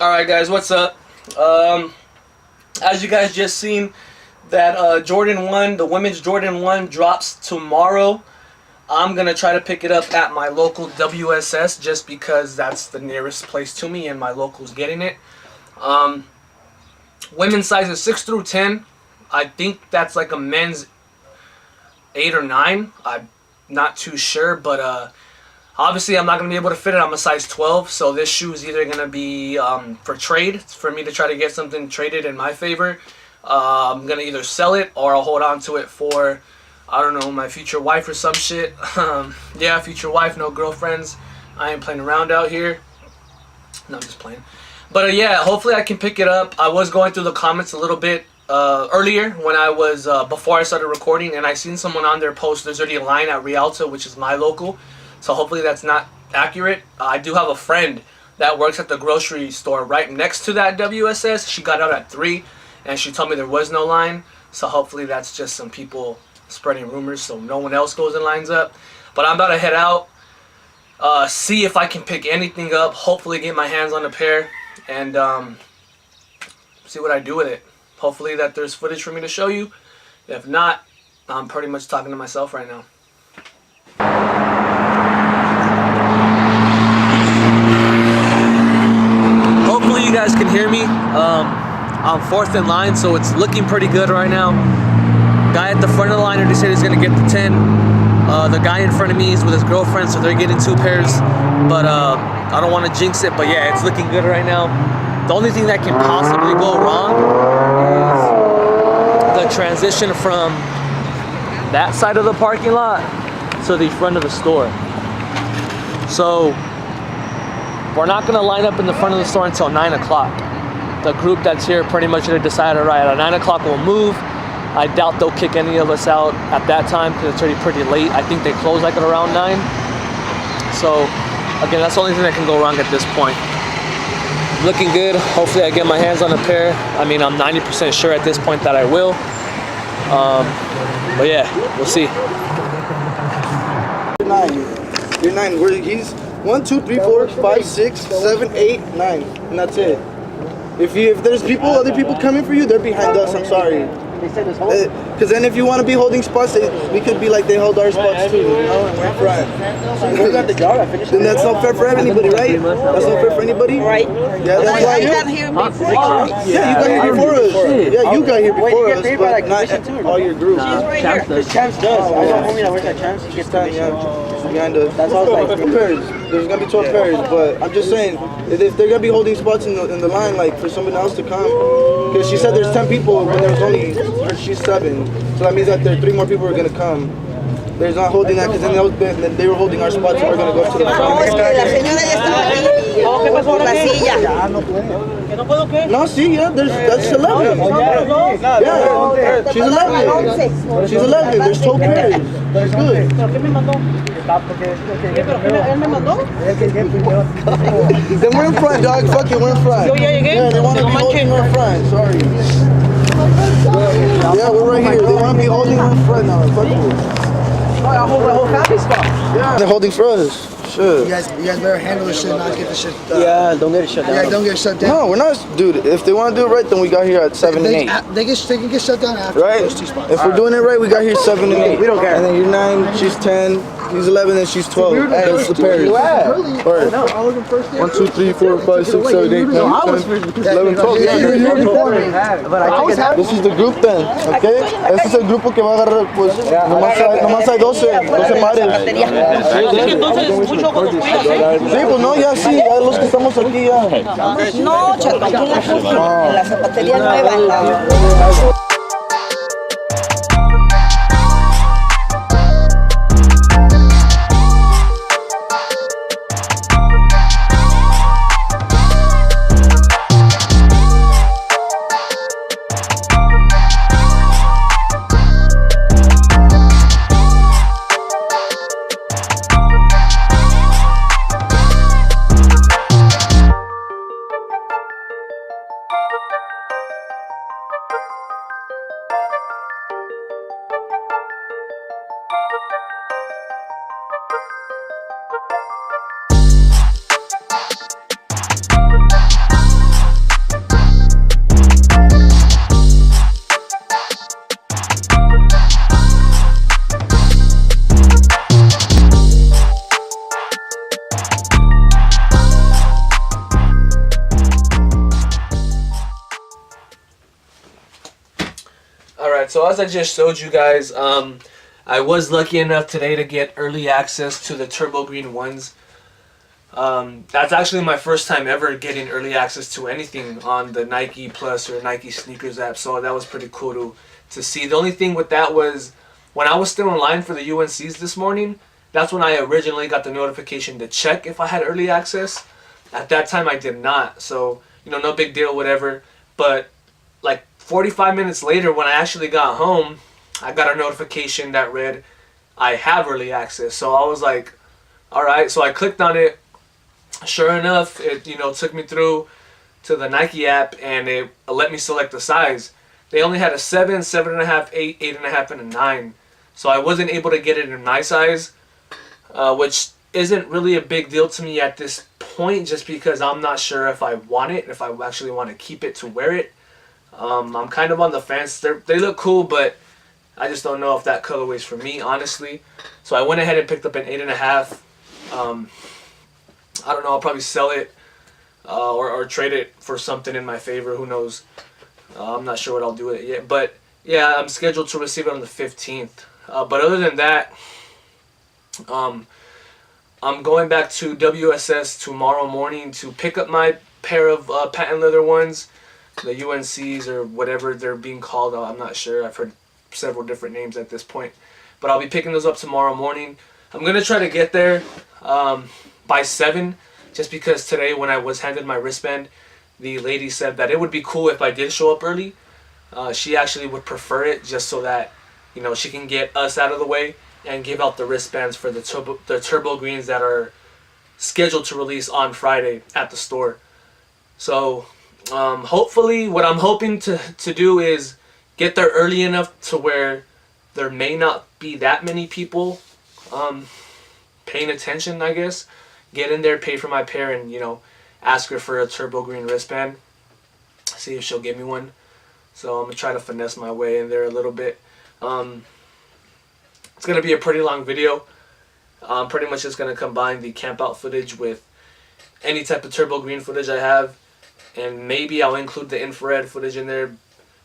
Alright guys, what's up? As you guys just seen, that Jordan 1, the women's Jordan 1 drops tomorrow. I'm going to try to pick it up at my local WSS just because that's the nearest place to me and my local's getting it. Women's size is 6 through 10. I think that's like a men's 8 or 9. I'm not too sure, but obviously I'm not going to be able to fit it. I'm a size 12, so this shoe is either going to be for trade, for me to try to get something traded in my favor. I'm going to either sell it or I'll hold on to it for, I don't know, my future wife or some shit. Yeah, future wife, no girlfriends. I ain't playing around out here. No, I'm just playing. But yeah, hopefully I can pick it up. I was going through the comments a little bit earlier when I was, before I started recording, and I seen someone on their post, there's already a line at Rialto, which is my local. So hopefully that's not accurate. I do have a friend that works at the grocery store right next to that WSS. She got out at 3 and she told me there was no line. So hopefully that's just some people spreading rumors so no one else goes and lines up. But I'm about to head out, see if I can pick anything up, hopefully get my hands on a pair, and see what I do with it. Hopefully that there's footage for me to show you. If not, I'm pretty much talking to myself right now. Hopefully you guys can hear me. I'm 4th in line, so it's looking pretty good right now. Guy at the front of the line already said he's gonna get the 10. The guy in front of me is with his girlfriend, so they're getting 2 pairs. But I don't want to jinx it, but yeah, it's looking good right now. The only thing that can possibly go wrong is the transition from that side of the parking lot to the front of the store. So we're not gonna line up in the front of the store until 9 o'clock. The group that's here pretty much gonna decide, all right, at 9 o'clock we'll move. I doubt they'll kick any of us out at that time because it's already pretty late. I think they close like at around 9. So again, that's the only thing that can go wrong at this point. Looking good. Hopefully I get my hands on a pair. I mean, I'm 90% sure at this point that I will. But yeah, we'll see. You're 9. He's 1, 2, 3, 4, 5, 6, 7, 8, 9, and that's it. If there's other people coming for you, they're behind us. I'm sorry. Because then if you want to be holding spots, we could be like they hold our spots too, you know, and we're in front. So got the job. I finished. Then that's not fair for anybody, right? That's not fair for anybody, right? Yeah, that's why you got here before. Yeah, you got here before us. Yeah, you got here before us, but not all your group. Champs does. I got a homie that works at Champs. He gets behind us. That's all like pairs. There's gonna be 12 pairs, but I'm just saying if they're gonna be holding spots in the line, like for someone else to come, because she said there's 10 people when there's only she's 7, so that means that there 3 more people are gonna come. There's not holding that because then they were holding our spots and we're gonna go to the front. No, see, yeah, that's 11. Yeah, she's 11. She's 11. There's 12 pairs. That's good. Then we're in front, dog. Fuck it, we're in front. Yeah, they want to be holding her in front. Sorry. Yeah, we're right here. They want to be holding her in front now. Fuck it. I hold the whole family stuff. Yeah, they're holding for us. Sure. You guys better handle this shit, not get the shit done. Yeah, don't get it shut down. Yeah, don't get shut down. No, we're not, dude. If they want to do it right, then we got here at 7 and 8. They can get shut down after those 2 spots. If we're doing it right, we got here 7 and 8. We don't care. And then you're 9, she's 10, he's 11, and she's 12. That's the pairs. Right. No, I was in first year. 1, 2, 3, 4, 5, 6, 7, 8, 9, 10, 11, 12. Yeah, this is the group then, okay? Este es el grupo que va a agarrar, pues, nomás hay 12 pares. Sí, pues no, ya sí, ya los que estamos aquí ya. No, chato, aquí en la zapatería nueva, en la... Alright, so as I just showed you guys, I was lucky enough today to get early access to the Turbo Green ones. That's actually my first time ever getting early access to anything on the Nike Plus or Nike Sneakers app, so that was pretty cool to see. The only thing with that was when I was still in line for the UNCs this morning, that's when I originally got the notification to check if I had early access. At that time I did not, so no big deal, whatever. But like 45 minutes later, when I actually got home, I got a notification that read, I have early access. So I was like, alright, so I clicked on it. Sure enough, it took me through to the Nike app, and it let me select the size. They only had a 7, 7.5, 8, 8.5, and a 9. So I wasn't able to get it in my size, which isn't really a big deal to me at this point, just because I'm not sure if I want it, if I actually want to keep it to wear it. I'm kind of on the fence. They look cool, but I just don't know if that colorway is for me, honestly. So I went ahead and picked up an 8.5. I don't know, I'll probably sell it or trade it for something in my favor. Who knows? I'm not sure what I'll do with it yet. But yeah, I'm scheduled to receive it on the 15th. But other than that, I'm going back to WSS tomorrow morning to pick up my pair of patent leather ones, the UNCs or whatever they're being called. I'm not sure. I've heard several different names at this point. But I'll be picking those up tomorrow morning. I'm going to try to get there by 7, just because today when I was handed my wristband, the lady said that it would be cool if I did show up early. She actually would prefer it just so that she can get us out of the way and give out the wristbands for the turbo greens that are scheduled to release on Friday at the store. So hopefully, what I'm hoping to do is get there early enough to where there may not be that many people paying attention, I guess. Get in there, pay for my pair, and ask her for a turbo green wristband. See if she'll give me one. So I'm gonna try to finesse my way in there a little bit. It's gonna be a pretty long video. I'm pretty much just gonna combine the camp out footage with any type of turbo green footage I have, and maybe I'll include the infrared footage in there.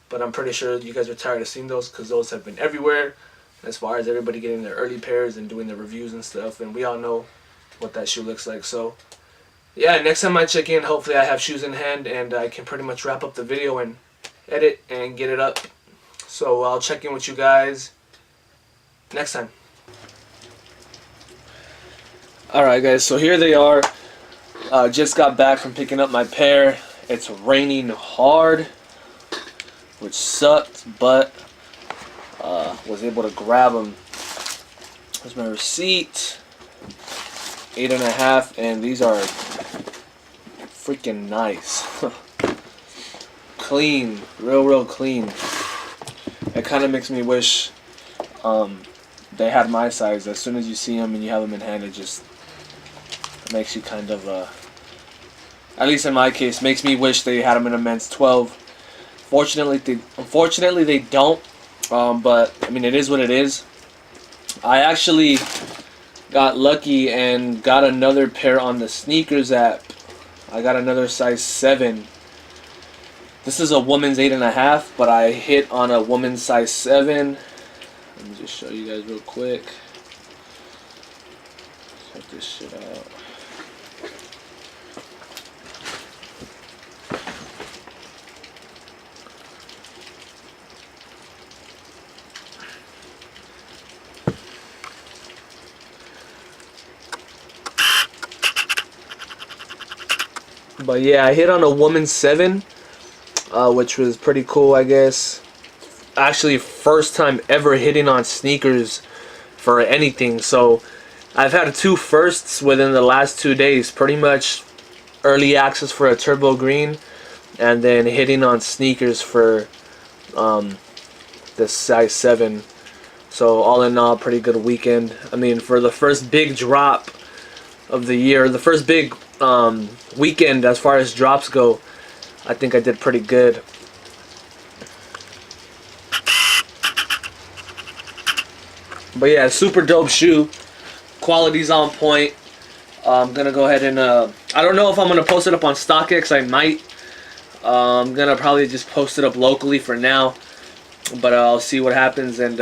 But I'm pretty sure you guys are tired of seeing those, because those have been everywhere as far as everybody getting their early pairs and doing the reviews and stuff, and we all know what that shoe looks like. So yeah, next time I check in, hopefully I have shoes in hand and I can pretty much wrap up the video and edit and get it up. So I'll check in with you guys next time. Alright guys, so here they are. Just got back from picking up my pair. It's raining hard, which sucked, but was able to grab them. Here's my receipt. 8.5, and these are freaking nice. Clean, real clean. It kind of makes me wish they had my size. As soon as you see them and you have them in hand, it just makes you kind of, at least in my case, makes me wish they had them in a men's 12. Unfortunately, they don't. But I mean, it is what it is. I actually got lucky and got another pair on the sneakers app. I got another size 7. This is a woman's 8.5, but I hit on a woman's size 7. Let me just show you guys real quick. Check this shit out. But yeah, I hit on a woman's 7, which was pretty cool, I guess. Actually, first time ever hitting on sneakers for anything. So I've had 2 firsts within the last 2 days. Pretty much early access for a turbo green, and then hitting on sneakers for the size 7. So all in all, pretty good weekend. I mean, for the first big drop of the year, the first big weekend as far as drops go, I think I did pretty good. But yeah, super dope shoe. Quality's on point. I'm gonna go ahead and I don't know if I'm gonna post it up on StockX. I might. I'm gonna probably just post it up locally for now. but I'll see what happens, and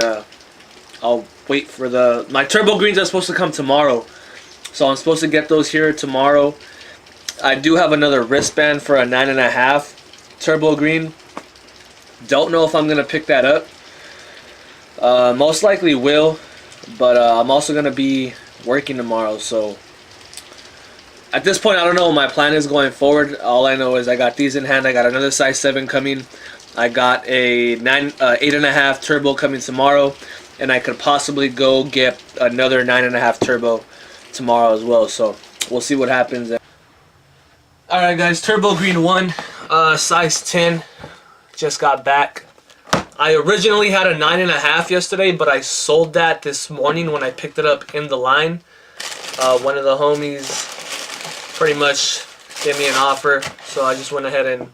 I'll wait for my turbo greens are supposed to come tomorrow, so I'm supposed to get those here tomorrow. I do have another wristband for a 9.5 turbo green. Don't know if I'm gonna pick that up. Most likely will, but I'm also gonna be working tomorrow, so at this point I don't know what my plan is going forward. All I know is I got these in hand. I got another size 7 coming. I got a 8.5 turbo coming tomorrow, and I could possibly go get another 9.5 turbo tomorrow as well. So we'll see what happens. All right, guys, turbo green 1, size 10. Just got back. I originally had a 9.5 yesterday, but I sold that this morning when I picked it up in the line. One of the homies pretty much gave me an offer, so I just went ahead and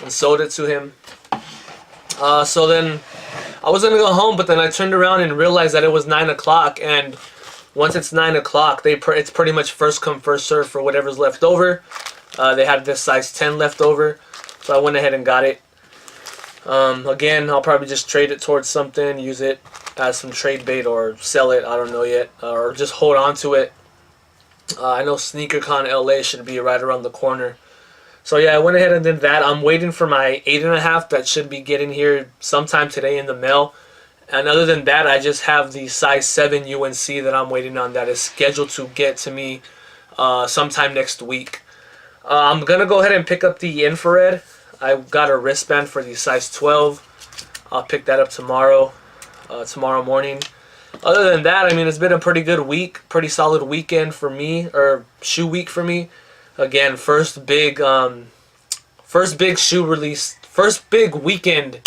sold it to him. So then I was gonna go home, but then I turned around and realized that it was 9 o'clock, and once it's 9 o'clock, it's pretty much first come first serve for whatever's left over. They had this size 10 left over, so I went ahead and got it. Again, I'll probably just trade it towards something, use it as some trade bait, or sell it, I don't know yet, or just hold on to it. I know SneakerCon LA should be right around the corner. So yeah, I went ahead and did that. I'm waiting for my 8.5 that should be getting here sometime today in the mail. And other than that, I just have the size 7 UNC that I'm waiting on, that is scheduled to get to me sometime next week. I'm going to go ahead and pick up the infrared. I got a wristband for the size 12. I'll pick that up tomorrow morning. Other than that, I mean, it's been a pretty good week, pretty solid weekend for me, or shoe week for me. Again, first big shoe release, first big weekend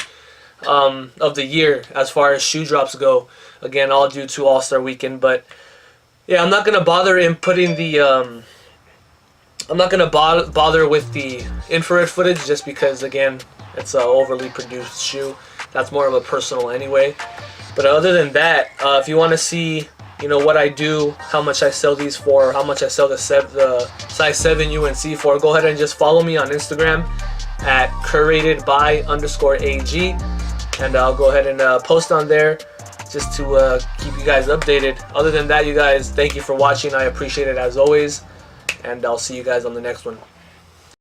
of the year as far as shoe drops go. Again, all due to All-Star Weekend. But yeah, I'm not gonna bother in putting the I'm not gonna bother with the infrared footage, just because again, it's an overly produced shoe. That's more of a personal anyway. But other than that, if you want to see, you know, what I do, how much I sell these for, how much I sell the size 7 UNC for, go ahead and just follow me on Instagram at curatedby_AG, and I'll go ahead and post on there just to keep you guys updated. Other than that, you guys, thank you for watching. I appreciate it as always, and I'll see you guys on the next one.